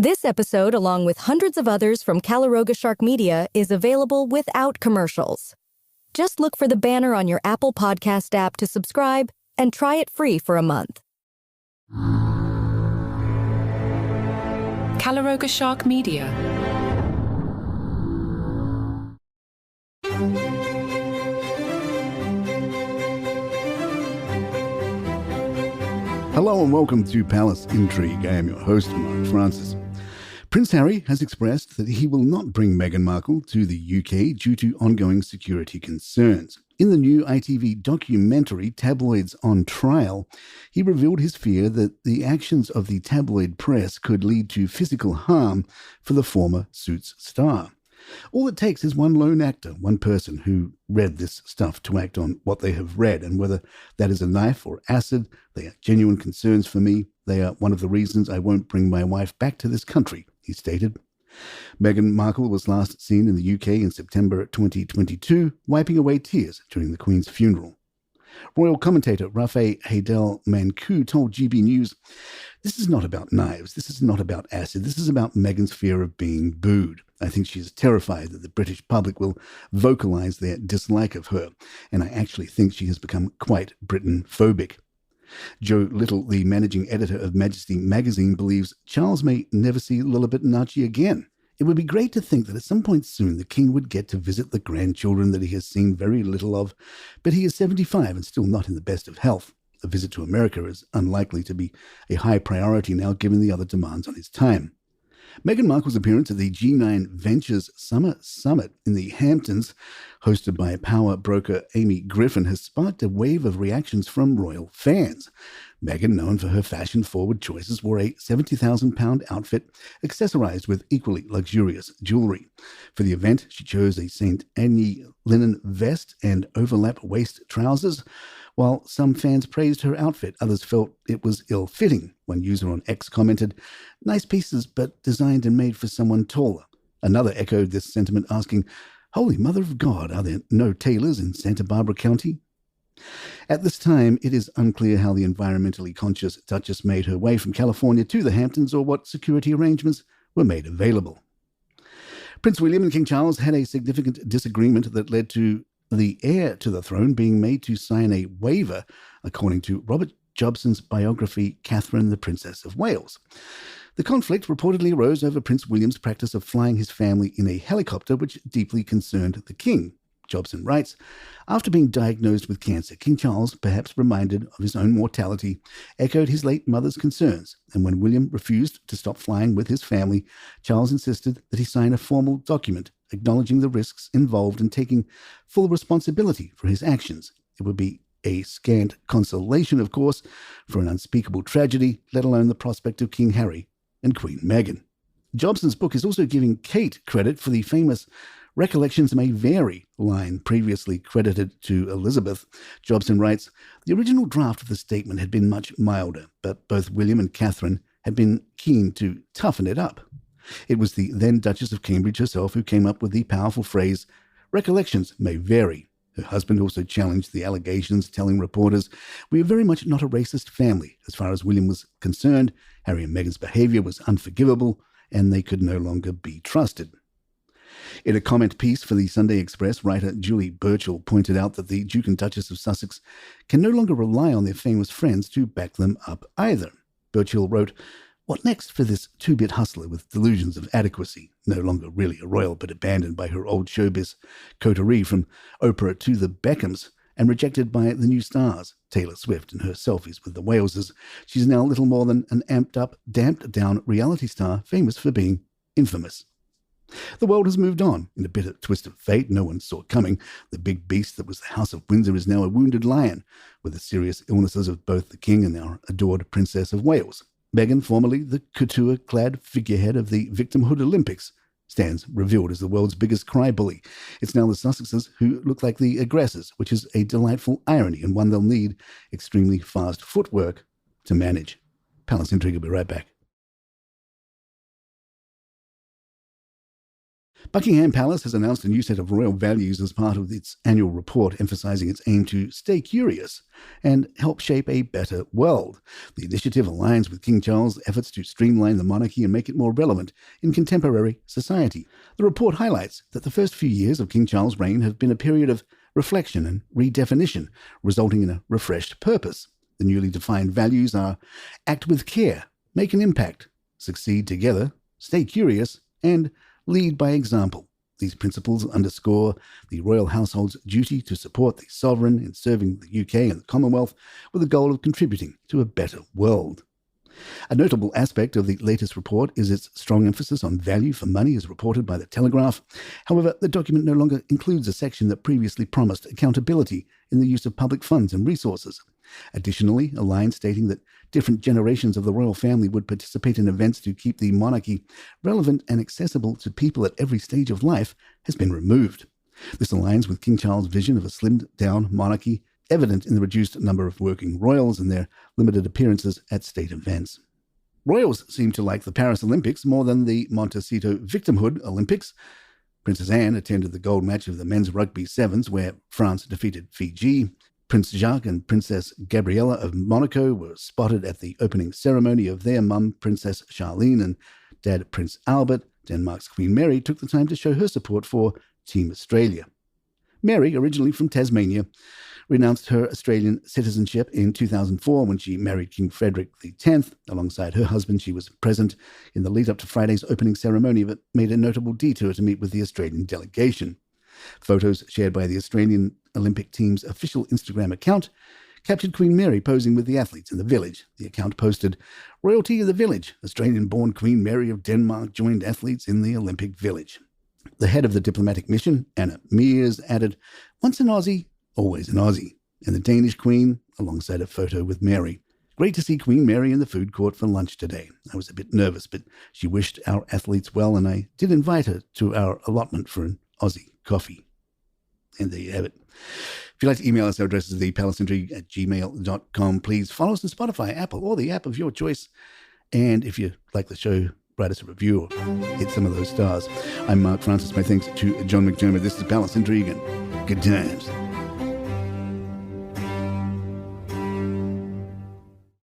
This episode, along with hundreds of others from Calaroga Shark Media, is available without commercials. Just look for the banner on your Apple Podcast app to subscribe and try it free for a month. Calaroga Shark Media. Hello and welcome to Palace Intrigue. I am your host, Mark Francis. Prince Harry has expressed that he will not bring Meghan Markle to the UK due to ongoing security concerns. In the new ITV documentary Tabloids on Trial, he revealed his fear that the actions of the tabloid press could lead to physical harm for the former Suits star. All it takes is one lone actor, one person who read this stuff to act on what they have read, and whether that is a knife or acid, they are genuine concerns for me. They are one of the reasons I won't bring my wife back to this country, he stated. Meghan Markle was last seen in the UK in September 2022, wiping away tears during the Queen's funeral. Royal commentator Rafe Haidel Manku told GB News, "This is not about knives, this is not about acid, this is about Meghan's fear of being booed. I think she is terrified that the British public will vocalise their dislike of her, and I actually think she has become quite Britain-phobic." Joe Little, the managing editor of Majesty magazine, believes Charles may never see Lilibet and Archie again. It would be great to think that at some point soon the king would get to visit the grandchildren that he has seen very little of, but he is 75 and still not in the best of health. A visit to America is unlikely to be a high priority now given the other demands on his time. Meghan Markle's appearance at the G9 Ventures Summer Summit in the Hamptons, hosted by power broker Amy Griffin, has sparked a wave of reactions from royal fans. Meghan, known for her fashion-forward choices, wore a £70,000 outfit accessorized with equally luxurious jewelry. For the event, she chose a St. Anne linen vest and overlap waist trousers. While some fans praised her outfit, others felt it was ill-fitting. One user on X commented, "Nice pieces, but designed and made for someone taller." Another echoed this sentiment, asking, "Holy Mother of God, are there no tailors in Santa Barbara County?" At this time, it is unclear how the environmentally conscious Duchess made her way from California to the Hamptons or what security arrangements were made available. Prince William and King Charles had a significant disagreement that led to the heir to the throne being made to sign a waiver, according to Robert Jobson's biography, Catherine, the Princess of Wales. The conflict reportedly arose over Prince William's practice of flying his family in a helicopter, which deeply concerned the king. Jobson writes, "After being diagnosed with cancer, King Charles, perhaps reminded of his own mortality, echoed his late mother's concerns, and when William refused to stop flying with his family, Charles insisted that he sign a formal document acknowledging the risks involved in taking full responsibility for his actions. It would be a scant consolation, of course, for an unspeakable tragedy, let alone the prospect of King Harry and Queen Meghan." Jobson's book is also giving Kate credit for the famous "Recollections may vary" line previously credited to Elizabeth. Jobson writes, "The original draft of the statement had been much milder, but both William and Catherine had been keen to toughen it up. It was the then Duchess of Cambridge herself who came up with the powerful phrase, 'Recollections may vary.' Her husband also challenged the allegations, telling reporters, 'We are very much not a racist family. As far as William was concerned, Harry and Meghan's behaviour was unforgivable, and they could no longer be trusted.'" In a comment piece for the Sunday Express, writer Julie Burchill pointed out that the Duke and Duchess of Sussex can no longer rely on their famous friends to back them up either. Burchill wrote, "What next for this two-bit hustler with delusions of adequacy, no longer really a royal but abandoned by her old showbiz coterie from Oprah to the Beckhams and rejected by the new stars, Taylor Swift and her selfies with the Waleses? She's now little more than an amped-up, damped-down reality star famous for being infamous." The world has moved on. In a bitter twist of fate no one saw coming, the big beast that was the House of Windsor is now a wounded lion, with the serious illnesses of both the King and our adored Princess of Wales. Meghan, formerly the couture-clad figurehead of the Victimhood Olympics, stands revealed as the world's biggest cry-bully. It's now the Sussexes who look like the aggressors, which is a delightful irony and one they'll need extremely fast footwork to manage. Palace Intrigue will be right back. Buckingham Palace has announced a new set of royal values as part of its annual report, emphasising its aim to stay curious and help shape a better world. The initiative aligns with King Charles' efforts to streamline the monarchy and make it more relevant in contemporary society. The report highlights that the first few years of King Charles' reign have been a period of reflection and redefinition, resulting in a refreshed purpose. The newly defined values are act with care, make an impact, succeed together, stay curious, and lead by example. These principles underscore the royal household's duty to support the sovereign in serving the UK and the Commonwealth with the goal of contributing to a better world. A notable aspect of the latest report is its strong emphasis on value for money, as reported by The Telegraph. However, the document no longer includes a section that previously promised accountability in the use of public funds and resources. Additionally, a line stating that different generations of the royal family would participate in events to keep the monarchy relevant and accessible to people at every stage of life has been removed. This aligns with King Charles' vision of a slimmed-down monarchy, evident in the reduced number of working royals and their limited appearances at state events. Royals seem to like the Paris Olympics more than the Montecito Victimhood Olympics. Princess Anne attended the gold match of the men's rugby sevens, where France defeated Fiji. Prince Jacques and Princess Gabriella of Monaco were spotted at the opening ceremony of their mum, Princess Charlene, and dad, Prince Albert. Denmark's Queen Mary took the time to show her support for Team Australia. Mary, originally from Tasmania, renounced her Australian citizenship in 2004 when she married King Frederick X. Alongside her husband, she was present in the lead-up to Friday's opening ceremony, but made a notable detour to meet with the Australian delegation. Photos shared by the Australian Olympic team's official Instagram account captured Queen Mary posing with the athletes in the village. The account posted, "Royalty of the village. Australian-born Queen Mary of Denmark joined athletes in the Olympic village." The head of the diplomatic mission, Anna Mears, added, "Once an Aussie, always an Aussie," and the Danish Queen alongside a photo with Mary. "Great to see Queen Mary in the food court for lunch today. I was a bit nervous, but she wished our athletes well, and I did invite her to our allotment for an Aussie coffee." And there you have it. If you'd like to email us, our address is thepalaceintrigue@gmail.com. Please follow us on Spotify, Apple, or the app of your choice. And if you like the show, write us a review or hit some of those stars. I'm Mark Francis. My thanks to John McDermott. This is Palace Intrigue, and good times.